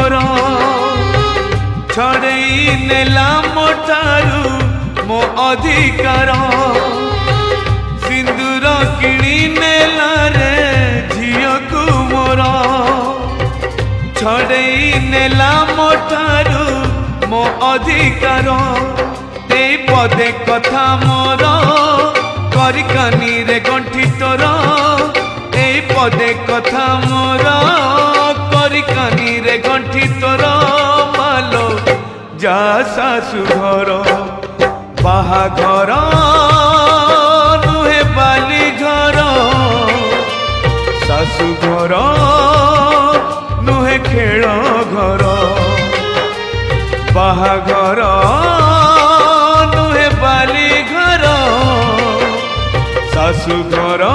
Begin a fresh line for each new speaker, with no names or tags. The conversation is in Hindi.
घर छड़ई नेला मोठारू मो अधिकार सिंदूर किणी नेला रे झियो को मोर छड़ई नेला मोठारू मो अधिकार ते पदे कथा मोर करिकानी रे गंठी तोर ए पदे कथा मोर करिकानी रे गंठी तोर मालो जा सासु घर बाहाघर नुहे बाली घर सासु घर नुहे खेल घर बाहाघर नुहे बाली घर सासु घर